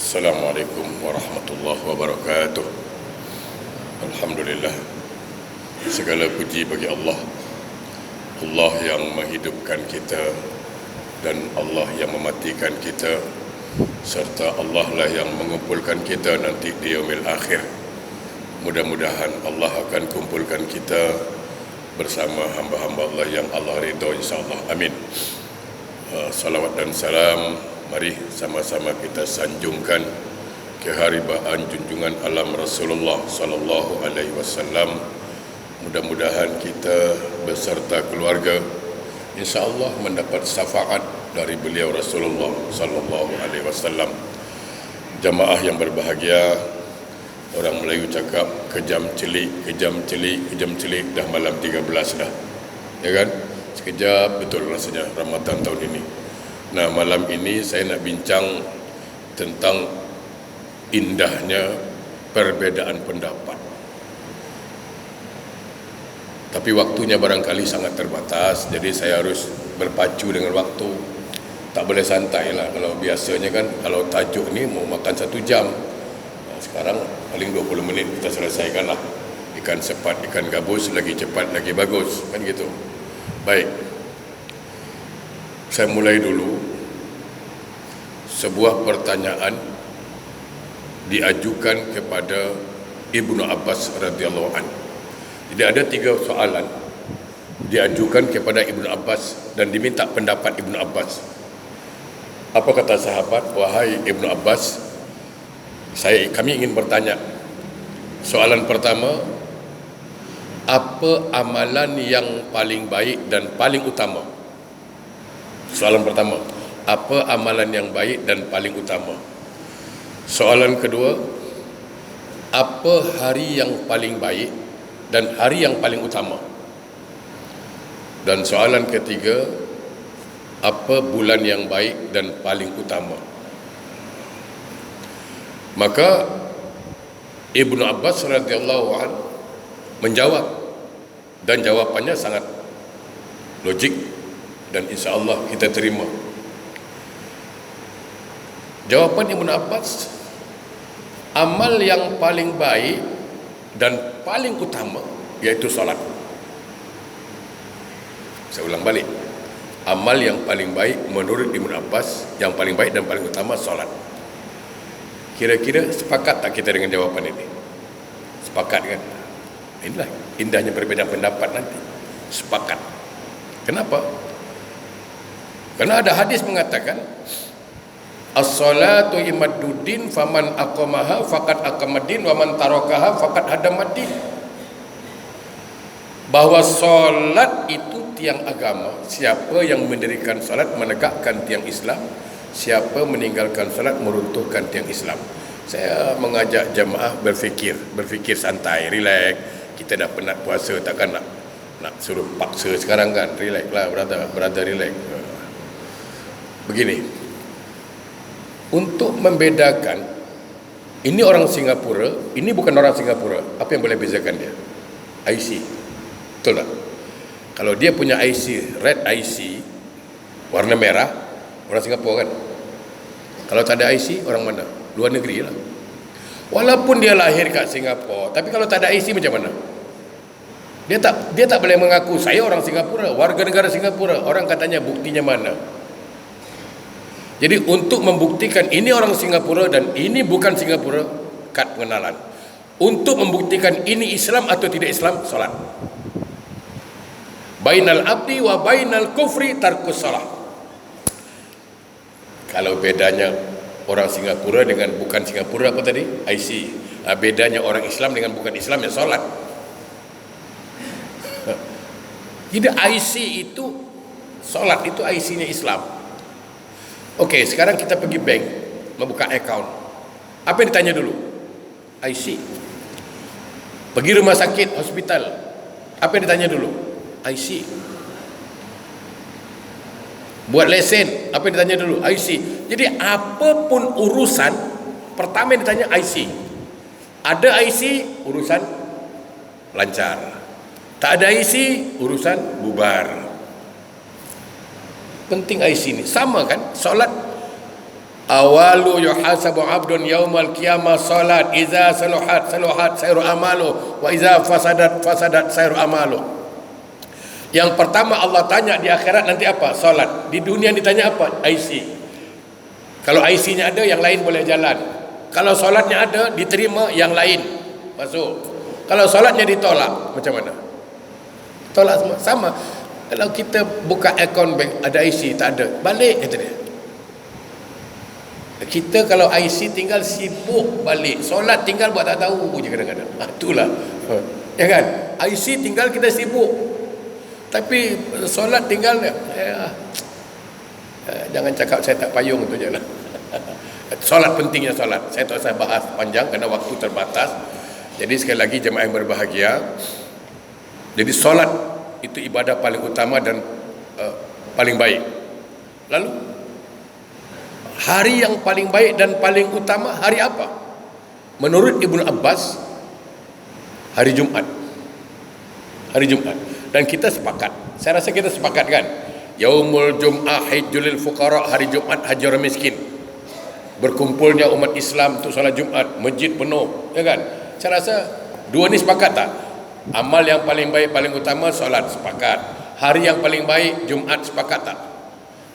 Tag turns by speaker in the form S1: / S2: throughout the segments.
S1: Assalamualaikum warahmatullahi wabarakatuh. Alhamdulillah, segala puji bagi Allah. Allah yang menghidupkan kita dan Allah yang mematikan kita, serta Allah lah yang mengumpulkan kita nanti di yaumil akhir. Mudah-mudahan Allah akan kumpulkan kita bersama hamba-hamba Allah yang Allah ridha, insyaAllah. Amin. Salawat dan salam, mari sama-sama kita sanjungkan keharibaan junjungan alam Rasulullah sallallahu alaihi wasallam. Mudah-mudahan kita beserta keluarga insya-Allah mendapat syafaat dari beliau Rasulullah sallallahu alaihi wasallam. Jamaah yang berbahagia, orang Melayu cakap kejam celik, dah malam 13 dah. Ya kan? Sekejap betul rasanya Ramadan tahun ini. Nah, malam ini saya nak bincang tentang indahnya perbedaan pendapat. Tapi waktunya barangkali sangat terbatas, jadi saya harus berpacu dengan waktu. Tak boleh santai lah. Kalau biasanya kan, kalau tajuk ni mau makan 1 jam. Nah, sekarang paling 20 menit kita selesaikan lah. Ikan sepat, ikan gabus, lagi cepat, lagi bagus. Kan gitu. Baik. Saya mulai dulu. Sebuah pertanyaan diajukan kepada Ibnu Abbas radhiyallahu anhu. Jadi ada 3 soalan diajukan kepada Ibnu Abbas dan diminta pendapat Ibnu Abbas. Apa kata sahabat? Wahai Ibnu Abbas, kami ingin bertanya. Soalan pertama, apa amalan yang paling baik dan paling utama? Soalan pertama, apa amalan yang baik dan paling utama? Soalan kedua, apa hari yang paling baik dan hari yang paling utama? Dan soalan ketiga, apa bulan yang baik dan paling utama? Maka Ibnu Abbas radhiyallahu anhu menjawab, dan jawapannya sangat logik dan insya-Allah kita terima. Jawapan Ibnu Abbas, amal yang paling baik dan paling utama yaitu salat. Saya ulang balik. Amal yang paling baik menurut Ibnu Abbas, yang paling baik dan paling utama salat. Kira-kira sepakat tak kita dengan jawapan ini? Sepakat kan? Inilah indahnya perbedaan pendapat nanti. Sepakat. Kenapa? Karena ada hadis mengatakan, as-salatu imaduddin faman aqamaha faqad aqamaddin wa man tarakaha faqad hadamaddin. Bahwa solat itu tiang agama. Siapa yang mendirikan solat menegakkan tiang Islam, siapa meninggalkan solat meruntuhkan tiang Islam. Saya mengajak jemaah berfikir santai, relax. Kita dah penat puasa, takkan nak suruh paksa sekarang kan. Relax lah brother relax. Begini, untuk membedakan, ini orang Singapura, ini bukan orang Singapura, apa yang boleh bezakan dia? IC, betul tak? Kalau dia punya IC, red IC, warna merah, orang Singapura kan? Kalau tak ada IC, orang mana? Luar negeri lah. Walaupun dia lahir kat Singapura, tapi kalau tak ada IC macam mana? Dia tak boleh mengaku saya orang Singapura, warga negara Singapura. Orang katanya buktinya mana? Jadi untuk membuktikan ini orang Singapura dan ini bukan Singapura, kad pengenalan. Untuk membuktikan ini Islam atau tidak Islam, salat. Bainal abdi wa bainal kufri tarkus salat. Kalau bedanya orang Singapura dengan bukan Singapura apa tadi? IC. Bedanya orang Islam dengan bukan Islam ya salat. Jadi IC itu salat, itu IC-nya Islam. Okey, sekarang kita pergi bank membuka account. Apa yang ditanya dulu? IC. Pergi rumah sakit, hospital. Apa yang ditanya dulu? IC. Buat lesen, apa yang ditanya dulu? IC. Jadi apapun urusan, pertama yang ditanya IC. Ada IC, urusan lancar. Tak ada IC, urusan bubar. Penting IC ni. Sama kan? Solat Awalu yuhasabu abdun yaumal qiyamah salat, iza saluhat saluhat sairu amalu, wa iza fasadat fasadat sairu amalu. Yang pertama Allah tanya di akhirat nanti apa? Salat. Di dunia ditanya apa? IC. Kalau IC-nya ada, yang lain boleh jalan. Kalau salatnya ada, diterima, yang lain masuk. Kalau salatnya ditolak, macam mana? Tolak semua. Sama. Kalau kita buka akaun bank, ada IC, tak ada, balik kata dia. Kita kalau IC tinggal sibuk balik, solat tinggal buat tak tahu je kadang-kadang. Itulah. Ya kan? IC tinggal kita sibuk. Tapi solat tinggal jangan cakap saya tak payung tu je lah. Solat pentingnya solat. Saya tak usah bahas panjang kerana waktu terbatas. Jadi sekali lagi jemaah yang berbahagia, jadi solat itu ibadah paling utama dan paling baik. Lalu hari yang paling baik dan paling utama hari apa? Menurut Ibnu Abbas, hari Jumat. Hari Jumat. Dan kita sepakat. Saya rasa kita sepakat kan? Yaumul Jum'ah hajjulil fuqara, hari Jumat haji orang miskin. Berkumpulnya umat Islam untuk salat Jumat, masjid penuh, ya kan? Saya rasa dua ni sepakat tak? Amal yang paling baik paling utama solat, sepakat. Hari yang paling baik Jumat, sepakat tak?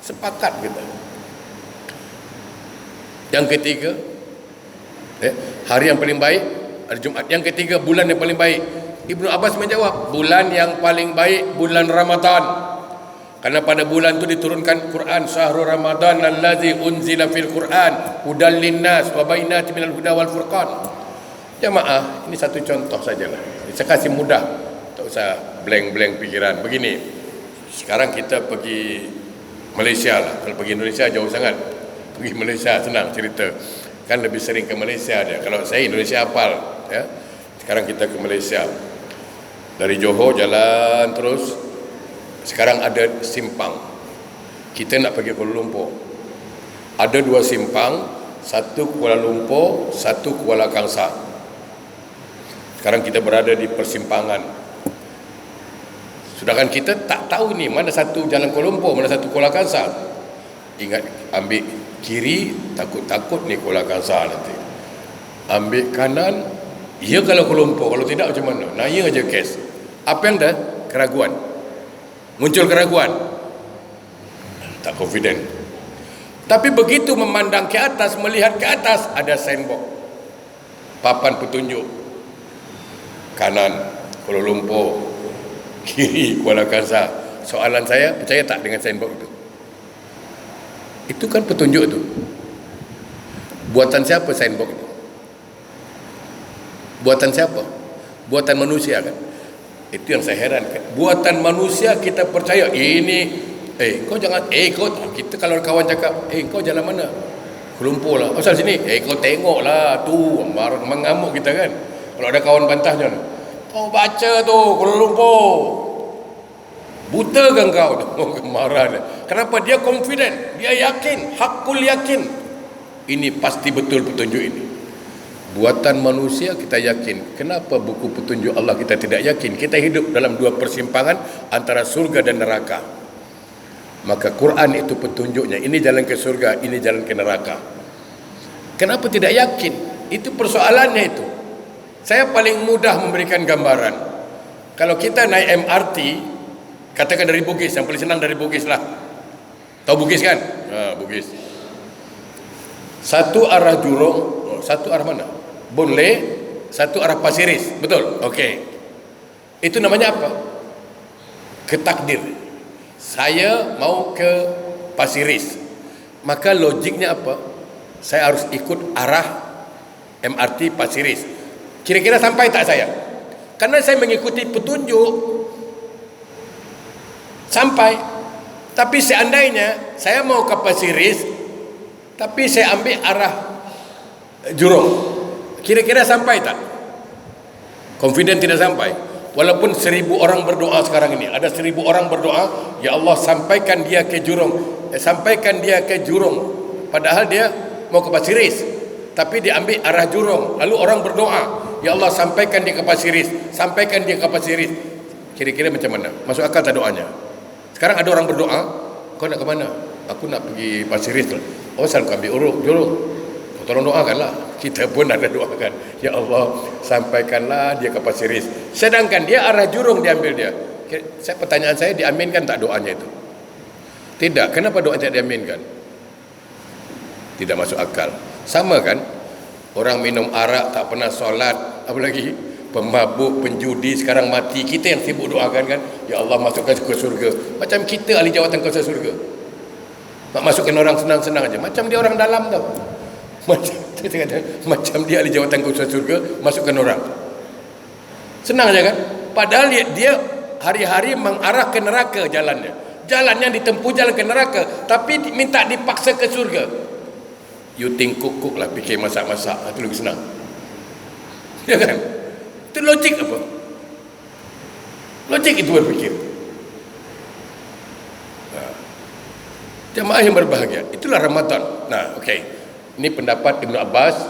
S1: Sepakat kita. Yang ketiga, hari yang paling baik hari Jumat. Yang ketiga, bulan yang paling baik. Ibnu Abbas menjawab, bulan yang paling baik bulan Ramadan. Karena pada bulan itu diturunkan Quran, Syahrul Ramadan allazi unzila fil Quran hudal linnas wa bainatin minal huda wal furqan. Jemaah, ini satu contoh sajalah. Saya kasih mudah, tak usah blank-blank pikiran. Begini, sekarang kita pergi Malaysia lah. Kalau pergi Indonesia jauh sangat. Pergi Malaysia senang cerita. Kan lebih sering ke Malaysia dia. Kalau saya Indonesia hafal, ya. Sekarang kita ke Malaysia. Dari Johor jalan terus. Sekarang ada simpang. Kita nak pergi Kuala Lumpur. Ada dua simpang, satu Kuala Lumpur, satu Kuala Kangsar. Sekarang kita berada di persimpangan. Sedangkan kita tak tahu ni mana satu jalan Kuala Lumpur, mana satu Kuala Kangsar. Ingat, ambil kiri, takut-takut ni Kuala Kangsar nanti. Ambil kanan, ya kalau Kuala Lumpur, kalau tidak macam mana? Naya aja kes. Apa yang dah? Keraguan. Muncul keraguan. Tak confident. Tapi begitu memandang ke atas, melihat ke atas, ada signboard, papan petunjuk. Kanan Kuala Lumpur, kiri Kuala Kangsar. Soalan saya, percaya tak dengan signboard itu? Itu kan petunjuk tu. Buatan siapa signboard itu? Buatan siapa? Buatan manusia kan? Itu yang saya herankan. Buatan manusia kita percaya ini, kau jangan, kau, kita kalau kawan cakap, kau jalan mana? Kuala Lumpur lah. Asal sini, kau tengok lah tu, mengamuk kita kan. Kalau ada kawan bantahnya, kau baca tu Kuala Lumpur. Buta kan kau? Marah dia. Kenapa? Dia confident, dia yakin, hakul yakin. Ini pasti betul petunjuk ini. Buatan manusia kita yakin. Kenapa buku petunjuk Allah kita tidak yakin? Kita hidup dalam dua persimpangan antara surga dan neraka. Maka Quran itu petunjuknya. Ini jalan ke surga, ini jalan ke neraka. Kenapa tidak yakin? Itu persoalannya itu. Saya paling mudah memberikan gambaran. Kalau kita naik MRT, katakan dari Bugis, yang paling senang dari Bugis lah. Tahu Bugis kan? Bugis. Satu arah Jurong, satu arah mana? Boon Lay, satu arah Pasiris. Betul? Okey. Itu namanya apa? Ketakdir. Saya mau ke Pasiris. Maka logiknya apa? Saya harus ikut arah MRT Pasiris. Kira-kira sampai tak saya? Karena saya mengikuti petunjuk, sampai. Tapi seandainya saya mau ke Pasiris, tapi saya ambil arah Jurong, kira-kira sampai tak? Confident tidak sampai. Walaupun 1000 orang berdoa sekarang ini, ada 1000 orang berdoa, ya Allah sampaikan dia ke Jurong, sampaikan dia ke Jurong. Padahal dia mau ke Pasiris, tapi dia ambil arah Jurong. Lalu orang berdoa, ya Allah sampaikan dia ke Pasiris, sampaikan dia ke Pasiris. Kira-kira macam mana? Masuk akal tak doanya? Sekarang ada orang berdoa, kau nak ke mana? Aku nak pergi Pasiris. Oh, selalu ambil juruk. Tolong doakanlah. Kita pun ada doakan, ya Allah, sampaikanlah dia ke Pasir Ris. Sedangkan dia arah Jurong diambil dia. Pertanyaan saya, diaminkan tak doanya itu? Tidak. Kenapa doa tidak diaminkan? Tidak masuk akal. Sama kan? Orang minum arak tak pernah solat, apalagi pemabuk, penjudi, sekarang mati. Kita yang sibuk doakan kan, ya Allah masukkan ke surga. Macam kita ahli jawatan kuasa surga. Nak masukkan orang senang-senang aja. Macam dia orang dalam tau. Macam dia ahli jawatan kuasa surga, masukkan orang. Senang aja kan? Padahal dia hari-hari mengarah ke neraka jalannya. Jalannya ditempuh jalan ke neraka, tapi minta dipaksa ke surga. You think cook lah, fikir masak-masak, itu lebih senang. Ya kan? Itu logik apa? Logik itu berfikir. Jamaah yang berbahagia, itulah Ramadan. Nah, okey. Ini pendapat Ibnu Abbas.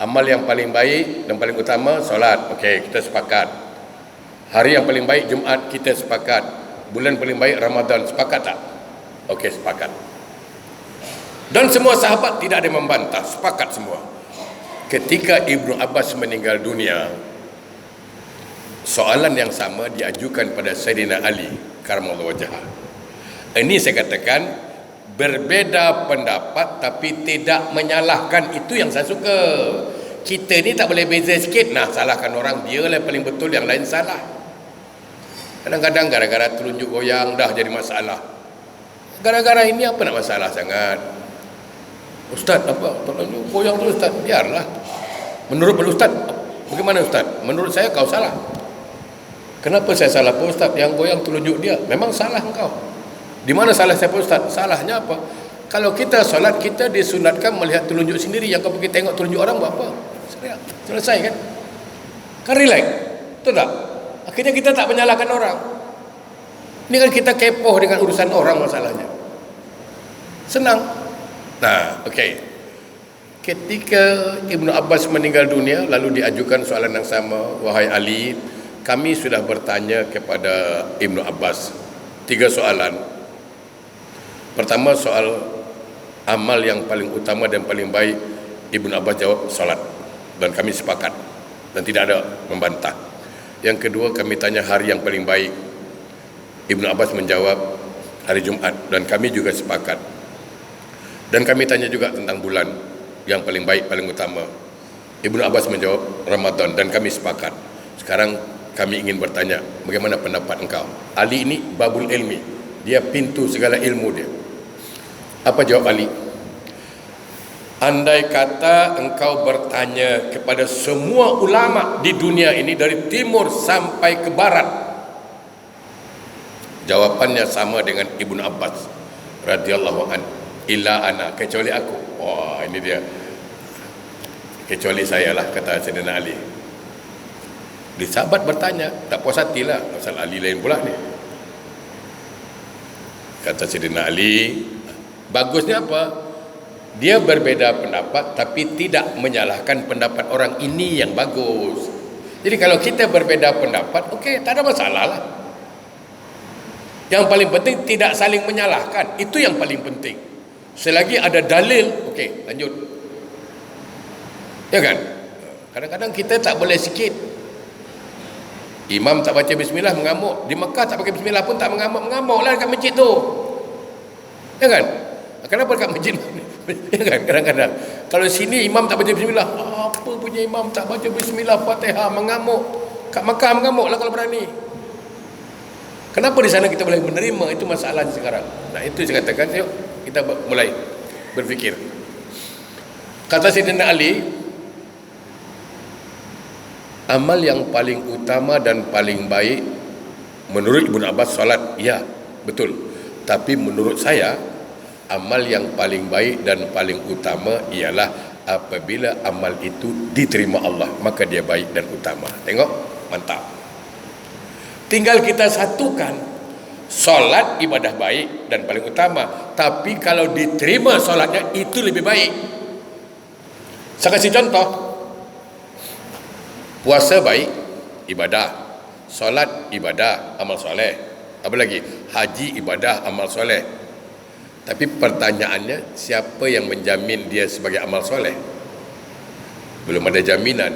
S1: Amal yang paling baik dan paling utama solat. Okey, kita sepakat. Hari yang paling baik Jumaat, kita sepakat. Bulan paling baik Ramadan, sepakat tak? Okey, sepakat. Dan semua sahabat tidak ada yang membantah, sepakat semua. Ketika Ibnu Abbas meninggal dunia, soalan yang sama diajukan pada Sayyidina Ali karamallahu wajhah. Ini saya katakan berbeza pendapat tapi tidak menyalahkan, itu yang saya suka. Kita ni tak boleh beza sikit, nah salahkan orang, dia lah paling betul, yang lain salah. Kadang-kadang gara-gara telunjuk goyang dah jadi masalah. Gara-gara ini apa nak masalah sangat? Ustaz apa? Telunjuk goyang tu Ustaz, biarlah. Menurut Ustaz, bagaimana Ustaz? Menurut saya kau salah. Kenapa saya salah Pak Ustaz? Yang goyang telunjuk dia, memang salah engkau. Di mana salah saya Pak Ustaz? Salahnya apa? Kalau kita solat, kita disunatkan melihat telunjuk sendiri. Yang kau pergi tengok telunjuk orang buat apa? Selesai kan? Kan relax? Betul tak? Akhirnya kita tak menyalahkan orang. Ini kan kita kepoh dengan urusan orang masalahnya. Senang. Nah, okey. Ketika Ibnu Abbas meninggal dunia, lalu diajukan soalan yang sama, wahai Ali, kami sudah bertanya kepada Ibnu Abbas 3 soalan. Pertama, soal amal yang paling utama dan paling baik. Ibnu Abbas jawab solat, dan kami sepakat dan tidak ada membantah. Yang kedua, kami tanya hari yang paling baik. Ibnu Abbas menjawab hari Jumaat, dan kami juga sepakat. Dan kami tanya juga tentang bulan yang paling baik, paling utama. Ibnu Abbas menjawab Ramadan, dan kami sepakat. Sekarang kami ingin bertanya, bagaimana pendapat engkau? Ali ini babul ilmi, dia pintu segala ilmu dia. Apa jawab Ali? Andai kata engkau bertanya kepada semua ulama di dunia ini dari timur sampai ke barat, jawapannya sama dengan Ibnu Abbas radhiyallahu an, illa ana, kecuali aku. Wah, ini dia. Kecuali saya lah, kata Sayyidina Ali. Di sahabat bertanya, tak puas hati lah, pasal Ali lain pula ni. Kata Sayyidina Ali, bagusnya apa? Dia berbeza pendapat tapi tidak menyalahkan pendapat orang, ini yang bagus. Jadi kalau kita berbeza pendapat, okey, tak ada masalah lah. Yang paling penting tidak saling menyalahkan, itu yang paling penting. Selagi ada dalil, okey, lanjut. Ya kan? Kadang-kadang kita tak boleh sikit. Imam tak baca bismillah mengamuk. Di Mekah tak pakai bismillah pun tak mengamuk lah dekat masjid tu. Ya kan? Kenapa dekat masjid? Ya kan? Kadang-kadang kalau sini imam tak baca bismillah, apa punya imam tak baca bismillah Fatihah mengamuk. Kat Mekah mengamuk lah kalau berani. Kenapa di sana kita boleh menerima? Itu masalah sekarang. Nah, itu saya katakan, yuk kita mulai berfikir. Kata Sayyidina Ali, amal yang paling utama dan paling baik menurut Ibnu Abbas solat, ya betul. Tapi menurut saya amal yang paling baik dan paling utama ialah apabila amal itu diterima Allah, maka dia baik dan utama. Tengok, mantap. Tinggal kita satukan, solat ibadah baik dan paling utama, tapi kalau diterima solatnya itu lebih baik. Saya kasih contoh. Puasa baik, ibadah. Solat ibadah, amal soleh. Apa lagi? Haji ibadah, amal soleh. Tapi pertanyaannya, siapa yang menjamin dia sebagai amal soleh? Belum ada jaminan,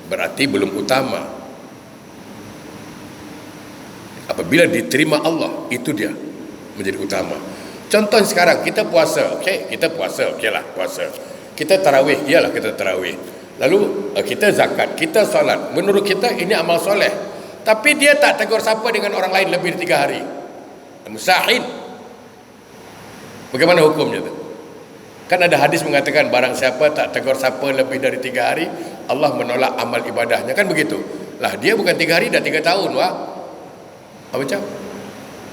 S1: berarti belum utama. Apabila diterima Allah, itu dia menjadi utama. Contoh sekarang kita puasa, okey, kita puasa, okeylah puasa. Kita tarawih, iyalah kita tarawih. Lalu kita zakat, kita solat. Menurut kita ini amal soleh. Tapi dia tak tegur sapa dengan orang lain lebih dari 3 hari. Musahid. Bagaimana hukumnya tu? Kan ada hadis mengatakan barang siapa tak tegur sapa lebih dari 3 hari, Allah menolak amal ibadahnya. Kan begitu? Lah dia bukan 3 hari, dah 3 tahun, wah. Apa macam?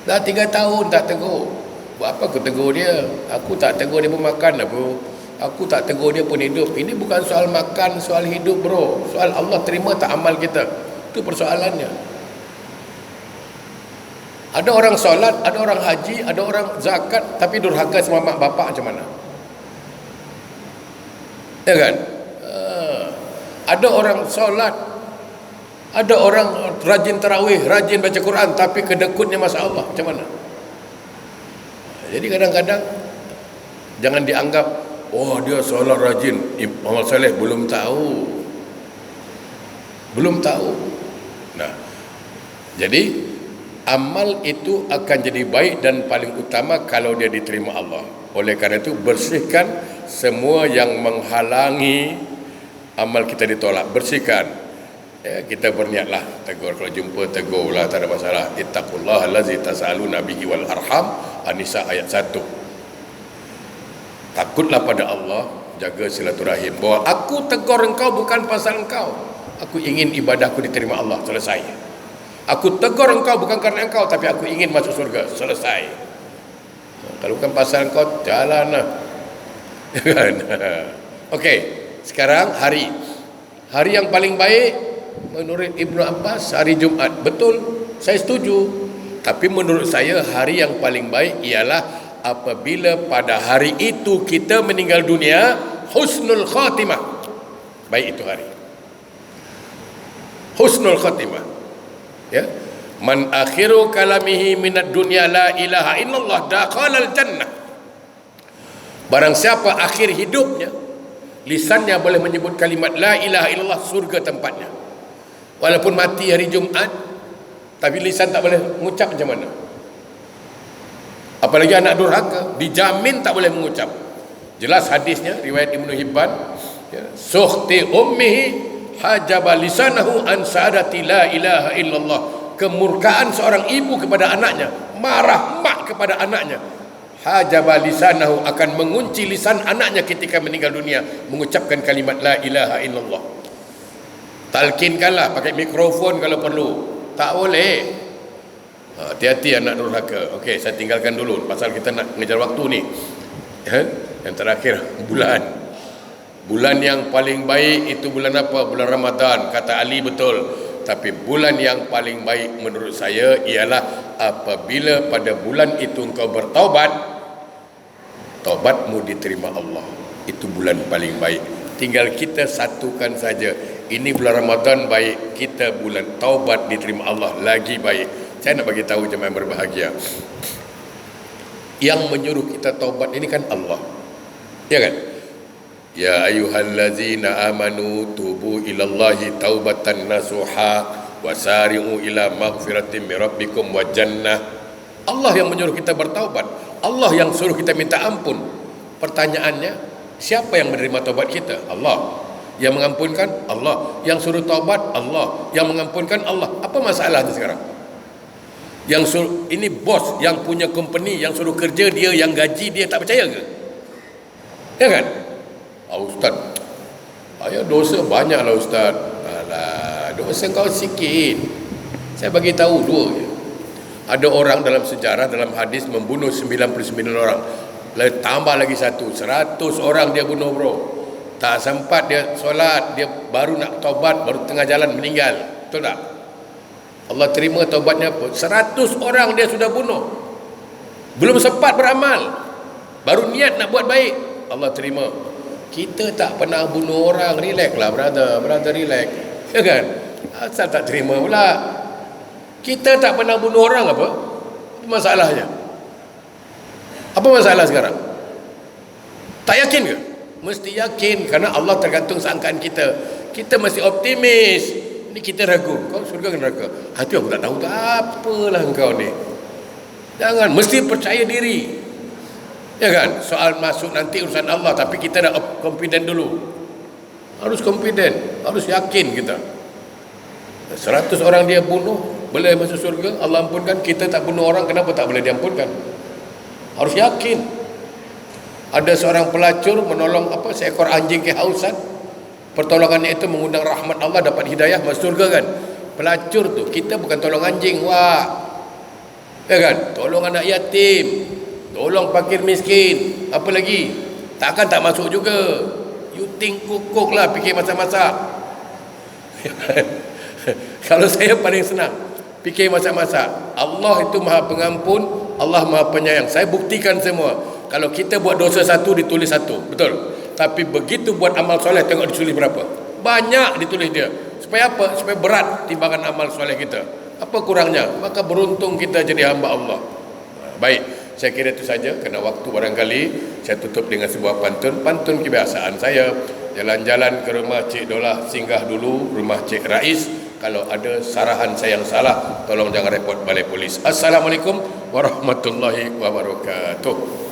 S1: Dah 3 tahun tak tegur. Buat apa aku tegur dia? Aku tak tegur dia pun makan lah bro. Aku tak tegur dia pun hidup. Ini bukan soal makan, soal hidup bro. Soal Allah terima tak amal kita. Itu persoalannya. Ada orang solat, ada orang haji, ada orang zakat, tapi durhaka sama mak bapak macam mana? Ya kan? Ada orang solat, ada orang rajin tarawih, rajin baca Quran, tapi kedekutnya masalah macam mana? Jadi kadang-kadang jangan dianggap, oh dia solat rajin, amal soleh, belum tahu. Belum tahu. Nah, jadi amal itu akan jadi baik dan paling utama kalau dia diterima Allah. Oleh kerana itu bersihkan semua yang menghalangi amal kita ditolak. Bersihkan. Ya, kita berniatlah tegur, kalau jumpa tegurlah, tak ada masalah. Ittaqullaha allazi tas'aluna bihi wal arham. An-Nisa ayat 1. Takutlah pada Allah, jaga silaturahim. Bahawa aku tegur engkau bukan pasal engkau. Aku ingin ibadahku diterima Allah. Selesai. Aku tegur engkau bukan kerana engkau, tapi aku ingin masuk surga. Selesai. Kalau bukan pasal engkau, jalanlah. Okey, sekarang hari yang paling baik menurut Ibnu Abbas hari Jumaat. Betul, saya setuju. Tapi menurut saya hari yang paling baik ialah apabila pada hari itu kita meninggal dunia husnul khatimah. Baik itu hari husnul khatimah. Ya, man akhiru kalamihi minad dunya la ilaha illallah dakhalal jannah. Barang siapa akhir hidupnya lisannya boleh menyebut kalimat la ilaha illallah, surga tempatnya. Walaupun mati hari Jumaat, tapi lisan tak boleh mengucap macam mana? Apalagi anak durhaka, dijamin tak boleh mengucap. Jelas hadisnya riwayat Ibnu Hibban, ya, sukhti ummihi hajaba lisanahu an sa'adati la ilaha illallah. Kemurkaan seorang ibu kepada anaknya, marah mak kepada anaknya, hajaba lisanahu, akan mengunci lisan anaknya ketika meninggal dunia mengucapkan kalimat la ilaha illallah. Talkinkanlah pakai mikrofon kalau perlu. Tak boleh. Hati-hati anak durhaka. Okey, saya tinggalkan dulu pasal kita nak mengejar waktu ni. Yang terakhir, bulan yang paling baik itu bulan apa? Bulan Ramadan. Kata Ali betul. Tapi bulan yang paling baik menurut saya ialah apabila pada bulan itu engkau bertaubat, taubatmu diterima Allah. Itu bulan paling baik. Tinggal kita satukan saja. Ini bulan Ramadan baik, kita bulan taubat diterima Allah lagi baik. Saya nak bagi tahu jemaah yang berbahagia, yang menyuruh kita taubat ini kan Allah. Ya kan? Ya ayyuhallazina amanu tubu ilallahi taubatan nasuha wasari'u ila maghfiratin min rabbikum wa jannah. Allah yang menyuruh kita bertaubat. Allah yang suruh kita minta ampun. Pertanyaannya, siapa yang menerima taubat kita? Allah. Yang mengampunkan Allah. Yang suruh taubat Allah. Yang mengampunkan Allah. Apa masalahnya sekarang? Yang suruh, ini bos yang punya company, yang suruh kerja dia, yang gaji dia, tak percaya ke? Ya kan? Ustaz, saya dosa banyaklah Ustaz. Alah, dosa kau sikit. Saya bagi tahu dua je. Ada orang dalam sejarah, dalam hadis membunuh 99 orang. Lalu tambah lagi 100 orang dia bunuh bro. Tak sempat dia solat, dia baru nak taubat, baru tengah jalan meninggal. Betul tak? Allah terima taubatnya apa? 100 orang dia sudah bunuh. Belum sempat beramal, baru niat nak buat baik, Allah terima. Kita tak pernah bunuh orang, relax lah brother, relax. Ya kan? Asal tak terima pula. Kita tak pernah bunuh orang apa? Masalahnya Apa masalah sekarang? Tak yakin ke? Mesti yakin, kerana Allah tergantung sangkaan kita. Kita mesti optimis. Ini kita ragu, kau surga ke neraka? Hati aku tak tahu, tak apalah engkau ni. Jangan, mesti percaya diri. Ya kan? Soal masuk nanti urusan Allah, tapi kita dah confident dulu. Harus confident, harus yakin kita. 100 orang dia bunuh, boleh masuk surga, Allah ampunkan. Kita tak bunuh orang, kenapa tak boleh diampunkan? Harus yakin. Ada seorang pelacur menolong seekor anjing kehausan. Pertolongannya itu mengundang rahmat Allah, dapat hidayah, masuk surga kan. Pelacur tu, kita bukan tolong anjing, ya kan? Tolong anak yatim, tolong fakir miskin, apa lagi? Takkan tak masuk juga. You think kukuk lah, fikir masak-masak. Kalau saya paling senang fikir masak-masak. Allah itu maha pengampun, Allah maha penyayang. Saya buktikan semua. Kalau kita buat dosa satu, ditulis satu, betul. Tapi begitu buat amal soleh, tengok ditulis berapa. Banyak ditulis dia. Supaya apa? Supaya berat timbangan amal soleh kita. Apa kurangnya? Maka beruntung kita jadi hamba Allah. Baik, saya kira itu saja. Kerana waktu barangkali saya tutup dengan sebuah pantun. Pantun kebiasaan saya. Jalan-jalan ke rumah Cik Dolah, singgah dulu rumah Cik Rais. Kalau ada sarahan saya yang salah, tolong jangan repot balai polis. Assalamualaikum warahmatullahi wabarakatuh.